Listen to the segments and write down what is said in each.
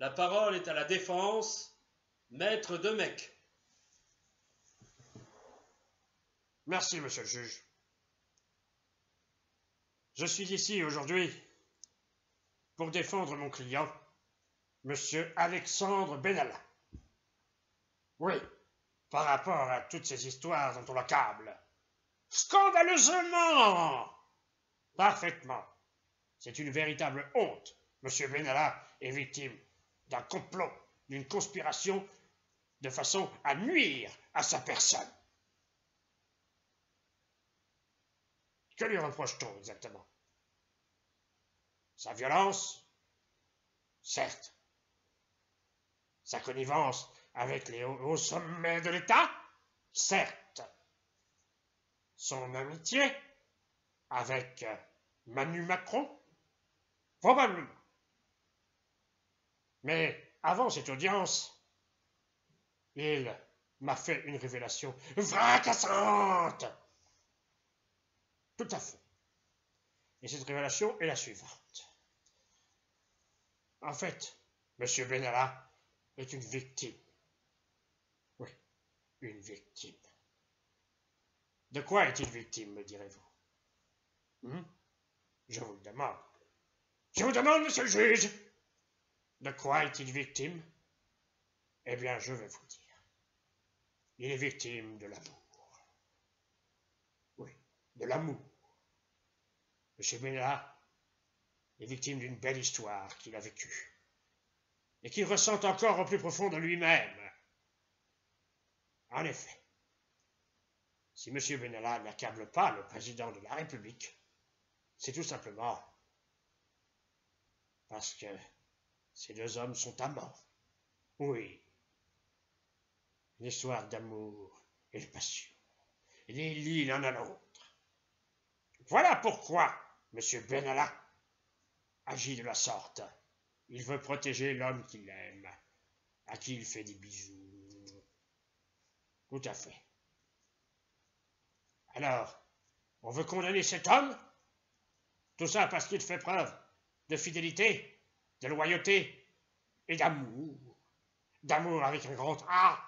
La parole est à la défense, maître Demecq. Merci, monsieur le juge. Je suis ici aujourd'hui pour défendre mon client, monsieur Alexandre Benalla. Oui, par rapport à toutes ces histoires dont on l'accable. Scandaleusement! Parfaitement. C'est une véritable honte. Monsieur Benalla est victime d'un complot, d'une conspiration de façon à nuire à sa personne. Que lui reproche-t-on exactement? Sa violence? Certes. Sa connivence avec les hauts sommets de l'État? Certes. Son amitié avec Manu Macron? Probablement. Mais avant cette audience, il m'a fait une révélation fracassante. Tout à fait. Et cette révélation est la suivante. En fait, M. Benalla est une victime. Oui, une victime. De quoi est-il victime, me direz-vous? Je vous le demande. Je vous demande, monsieur le juge. De quoi est-il victime? Eh bien, je vais vous dire. Il est victime de l'amour. Oui, de l'amour. M. Benalla est victime d'une belle histoire qu'il a vécue et qu'il ressent encore au plus profond de lui-même. En effet, si M. Benalla n'accable pas le président de la République, c'est tout simplement parce que ces deux hommes sont amants. Oui, une histoire d'amour et de passion. Il est lié l'un à l'autre. Voilà pourquoi M. Benalla agit de la sorte. Il veut protéger l'homme qu'il aime, à qui il fait des bisous. Tout à fait. Alors, on veut condamner cet homme? Tout ça parce qu'il fait preuve de fidélité, de loyauté et d'amour. D'amour avec un grand A.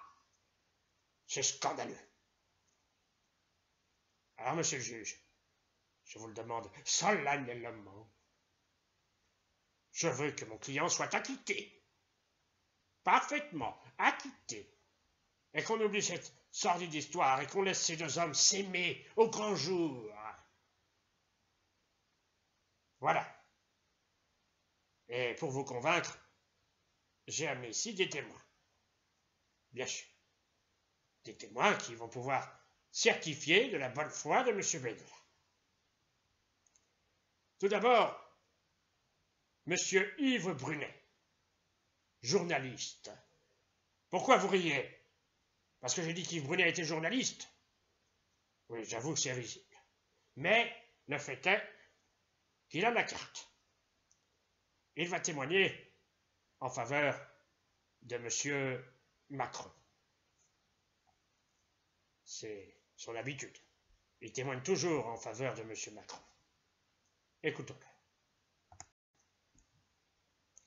C'est scandaleux. Alors, monsieur le juge, je vous le demande solennellement. Je veux que mon client soit acquitté. Parfaitement acquitté. Et qu'on oublie cette sordide histoire et qu'on laisse ces deux hommes s'aimer au grand jour. Voilà. Et pour vous convaincre, j'ai amené ici des témoins. Bien sûr. Des témoins qui vont pouvoir certifier de la bonne foi de M. Benalla. Tout d'abord, M. Yves Brunet, journaliste. Pourquoi vous riez? Parce que j'ai dit qu'Yves Brunet était journaliste? Oui, j'avoue que c'est risible. Mais le fait est qu'il a la carte. Il va témoigner en faveur de M. Macron. C'est son habitude. Il témoigne toujours en faveur de M. Macron. Écoutons-le.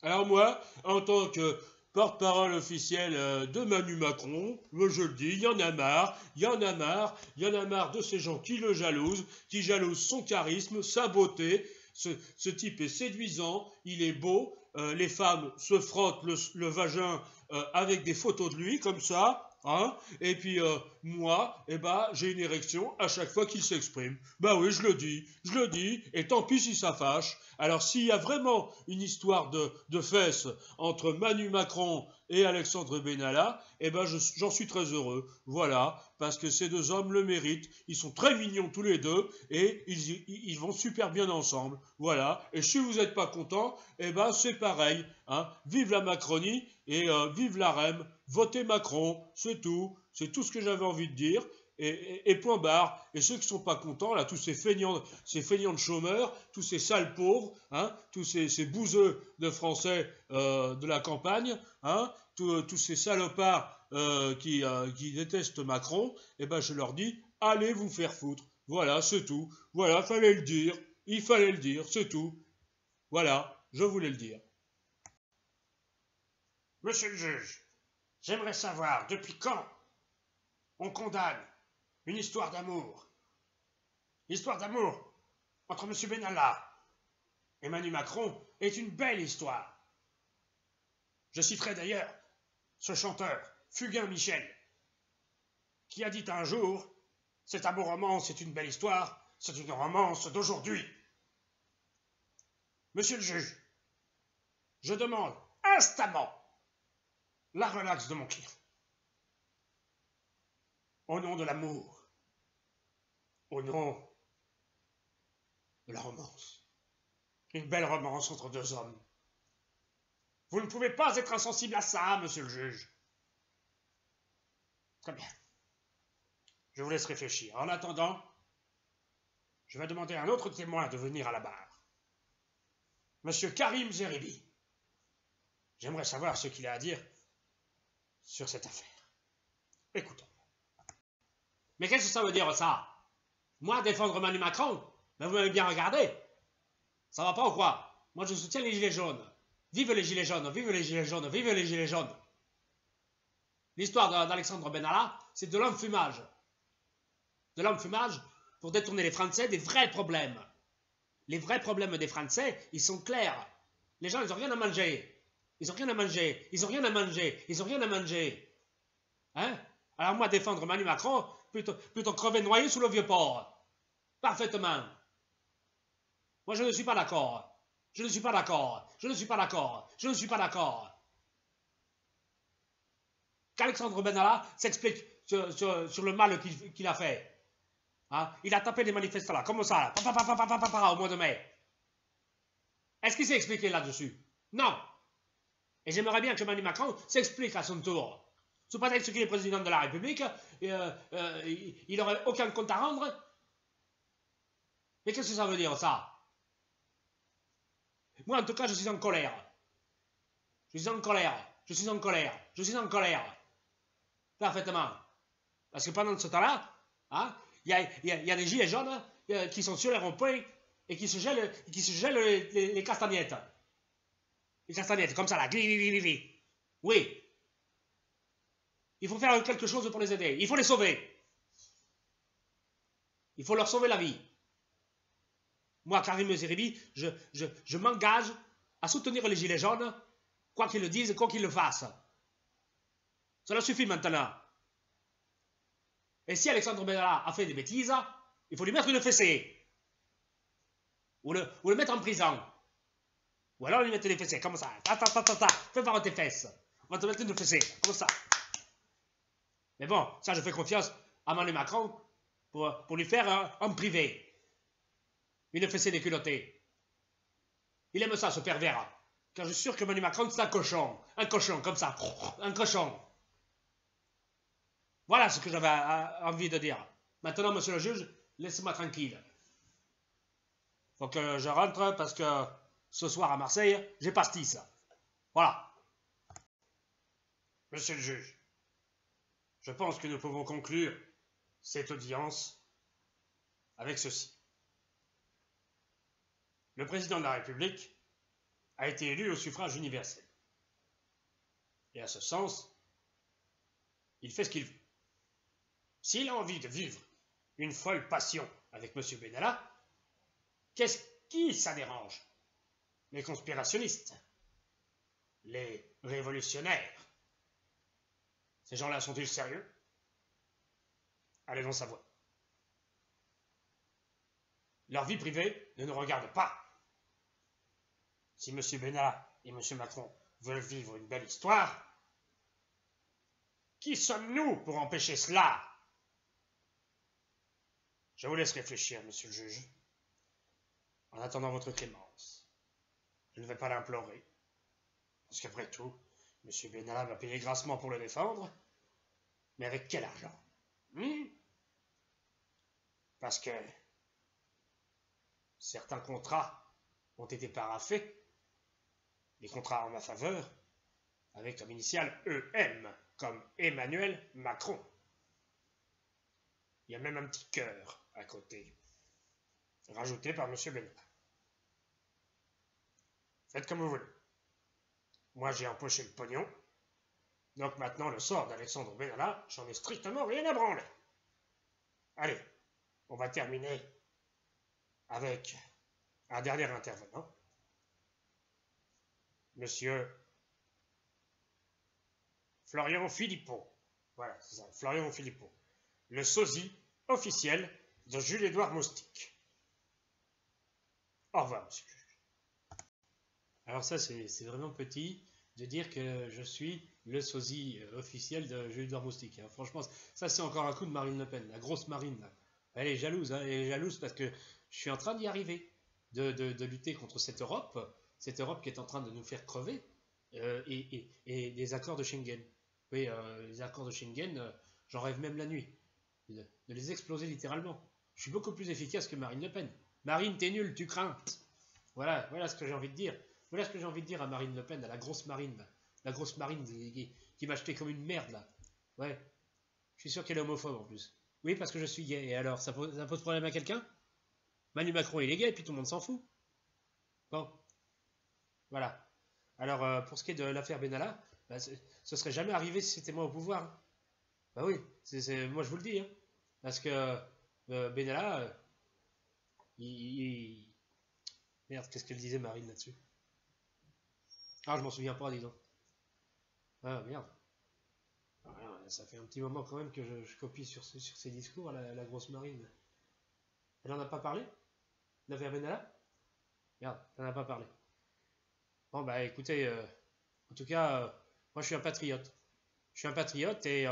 Alors moi, en tant que porte-parole officiel de Manu Macron, je le dis, il y en a marre, il y en a marre de ces gens qui le jalousent, qui jalousent son charisme, sa beauté. Ce type est séduisant, il est beau, les femmes se frottent le vagin avec des photos de lui, comme ça, hein, et puis moi, j'ai une érection à chaque fois qu'il s'exprime. Bah oui, je le dis, et tant pis si ça fâche. Alors s'il y a vraiment une histoire de fesses entre Manu Macron et Alexandre Benalla, j'en suis très heureux. Voilà, parce que ces deux hommes le méritent. Ils sont très mignons tous les deux et ils vont super bien ensemble. Voilà, et si vous n'êtes pas content, c'est pareil. Hein. Vive la Macronie et vive la REM. Votez Macron, c'est tout ce que j'avais envie de dire. Et point barre. Et ceux qui ne sont pas contents, là, tous ces feignants de chômeurs, tous ces sales pauvres, hein, tous ces bouseux de Français de la campagne, hein, tous ces salopards qui détestent Macron, je leur dis, allez vous faire foutre. Voilà, c'est tout. Voilà, fallait le dire. Il fallait le dire, c'est tout. Voilà, je voulais le dire. Monsieur le juge, j'aimerais savoir depuis quand on condamne une histoire d'amour. L'histoire d'amour entre M. Benalla et Manu Macron est une belle histoire. Je citerai d'ailleurs ce chanteur, Fugain Michel, qui a dit un jour « Cet amour-romance est une belle histoire, c'est une romance d'aujourd'hui. » Monsieur le juge, je demande instamment la relaxe de mon client. Au nom de l'amour, au nom de la romance. Une belle romance entre deux hommes. Vous ne pouvez pas être insensible à ça, monsieur le juge. Très bien. Je vous laisse réfléchir. En attendant, je vais demander à un autre témoin de venir à la barre. Monsieur Karim Zeribi. J'aimerais savoir ce qu'il a à dire sur cette affaire. Écoutons. Mais qu'est-ce que ça veut dire, ça? Moi, défendre Manu Macron? Mais vous m'avez bien regardé. Ça va pas ou quoi? Moi, je soutiens les gilets jaunes. Vive les gilets jaunes, vive les gilets jaunes, vive les gilets jaunes. L'histoire d'Alexandre Benalla, c'est de l'enfumage. De l'enfumage pour détourner les Français des vrais problèmes. Les vrais problèmes des Français, ils sont clairs. Les gens, ils n'ont rien à manger. Ils n'ont rien à manger. Ils n'ont rien à manger. Ils n'ont rien à manger. Hein? Alors moi, défendre Manu Macron, plutôt crever noyé sous le vieux port. Parfaitement. Moi, je ne suis pas d'accord. Je ne suis pas d'accord. Je ne suis pas d'accord. Je ne suis pas d'accord. Qu'Alexandre Benalla s'explique sur le mal qu'il a fait. Hein? Il a tapé des manifestants là, comme ça, là, au mois de mai. Est-ce qu'il s'est expliqué là-dessus? Non. Et j'aimerais bien que Manu Macron s'explique à son tour. Sous prétexte qu'il est président de la République, il n'aurait aucun compte à rendre. Mais qu'est-ce que ça veut dire, ça? Moi, en tout cas, je suis en colère. Je suis en colère. Je suis en colère. Je suis en colère. Parfaitement. Parce que pendant ce temps-là, hein, il y a des gilets jaunes qui sont sur les ronds-points et qui se gèlent les castagnettes. Les castagnettes, comme ça, là. Oui. Il faut faire quelque chose pour les aider. Il faut les sauver. Il faut leur sauver la vie. Moi, Karim Zeribi, je m'engage à soutenir les gilets jaunes, quoi qu'ils le disent, quoi qu'ils le fassent. Cela suffit maintenant. Et si Alexandre Benalla a fait des bêtises, il faut lui mettre une fessée. Ou le mettre en prison. Ou alors lui mettre des fessées, comme ça. Fais voir tes fesses. On va te mettre une fessée, comme ça. Mais bon, ça, je fais confiance à Manu Macron pour lui faire en privé. Une fessée déculottée. Il aime ça, ce pervers. Car je suis sûr que Manu Macron, c'est un cochon. Un cochon, comme ça. Un cochon. Voilà ce que j'avais envie de dire. Maintenant, monsieur le juge, laissez-moi tranquille. Faut que je rentre parce que ce soir à Marseille, j'ai pastis. Voilà. Monsieur le juge, je pense que nous pouvons conclure cette audience avec ceci. Le président de la République a été élu au suffrage universel. Et à ce sens, il fait ce qu'il veut. S'il a envie de vivre une folle passion avec M. Benalla, qui ça dérange? Les conspirationnistes, les révolutionnaires. Ces gens-là sont-ils sérieux? Allez dans sa voie. Leur vie privée ne nous regarde pas. Si M. Benalla et M. Macron veulent vivre une belle histoire, qui sommes-nous pour empêcher cela? Je vous laisse réfléchir, monsieur le juge. En attendant votre clémence, je ne vais pas l'implorer, parce qu'après tout, M. Benalla va payer grassement pour le défendre, mais avec quel argent? Parce que certains contrats ont été paraphés, des contrats en ma faveur, avec comme initiale EM, comme Emmanuel Macron. Il y a même un petit cœur à côté, rajouté par M. Benalla. Faites comme vous voulez. Moi, j'ai empoché le pognon, Donc maintenant, le sort d'Alexandre Benalla, j'en ai strictement rien à branler. Allez, on va terminer avec un dernier intervenant. Monsieur Florian Philippot. Voilà, c'est ça, Florian Philippot. Le sosie officiel de Jules-Édouard Moustique. Au revoir, monsieur. Alors ça, c'est vraiment petit de dire que je suis le sosie officiel de Jules-Édouard Moustique. Hein. Franchement, ça c'est encore un coup de Marine Le Pen, la grosse Marine. Là. Elle est jalouse, hein, elle est jalouse parce que je suis en train d'y arriver, de lutter contre cette Europe qui est en train de nous faire crever, et des accords de Schengen. Oui, les accords de Schengen, j'en rêve même la nuit, de les exploser littéralement. Je suis beaucoup plus efficace que Marine Le Pen. Marine, t'es nulle, tu crains. Voilà ce que j'ai envie de dire. Voilà ce que j'ai envie de dire à Marine Le Pen, à la grosse Marine, là. La grosse Marine qui m'a acheté comme une merde, là. Ouais. Je suis sûr qu'elle est homophobe, en plus. Oui, parce que je suis gay. Et alors, ça pose problème à quelqu'un? Manu Macron, il est gay, et puis tout le monde s'en fout. Bon. Voilà. Alors, pour ce qui est de l'affaire Benalla, bah, ce serait jamais arrivé si c'était moi au pouvoir. Hein. Bah oui, moi je vous le dis. Hein. Parce que Benalla, Merde, qu'est-ce qu'elle disait Marine là-dessus? Ah, je m'en souviens pas, dis donc. Ah, merde. Ah, ça fait un petit moment quand même que je copie sur ses discours, la grosse Marine. Elle en a pas parlé? L'affaire Benalla? Merde, elle en a pas parlé. Bon, bah écoutez, en tout cas, moi je suis un patriote. Je suis un patriote et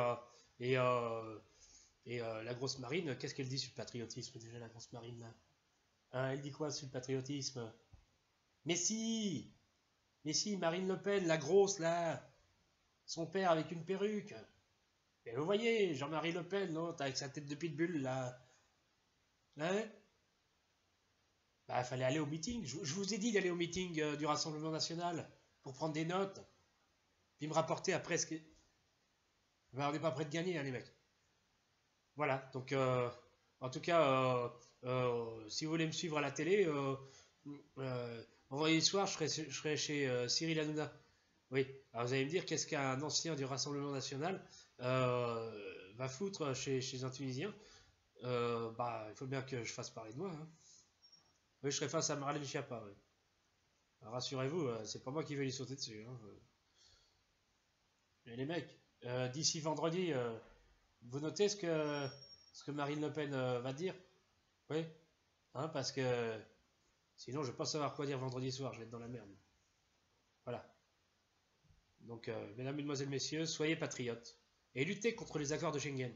la grosse Marine, qu'est-ce qu'elle dit sur le patriotisme déjà, la grosse Marine là? Hein, elle dit quoi sur le patriotisme? Mais si! Mais si, Marine Le Pen, la grosse là! Son père avec une perruque! Et vous voyez, Jean-Marie Le Pen, non, avec sa tête de pitbull là. Hein? Bah, il fallait aller au meeting. Je vous ai dit d'aller au meeting du Rassemblement National pour prendre des notes. Puis me rapporter après ce que. Bah, on n'est pas prêt de gagner, hein, les mecs. Voilà, donc en tout cas, si vous voulez me suivre à la télé, vendredi soir, je serai chez Cyril Hanouna. Oui, alors vous allez me dire, qu'est-ce qu'un ancien du Rassemblement National va foutre chez un Tunisien? Bah, il faut bien que je fasse parler de moi. Hein. Oui, je serai face à Marlène Schiappa. Oui. Rassurez-vous, c'est pas moi qui vais lui sauter dessus. Hein. Et les mecs, d'ici vendredi, vous notez ce que Marine Le Pen va dire? Oui, hein, parce que sinon je vais pas savoir quoi dire vendredi soir, je vais être dans la merde. Voilà. Donc, mesdames, mesdemoiselles, messieurs, soyez patriotes et luttez contre les accords de Schengen.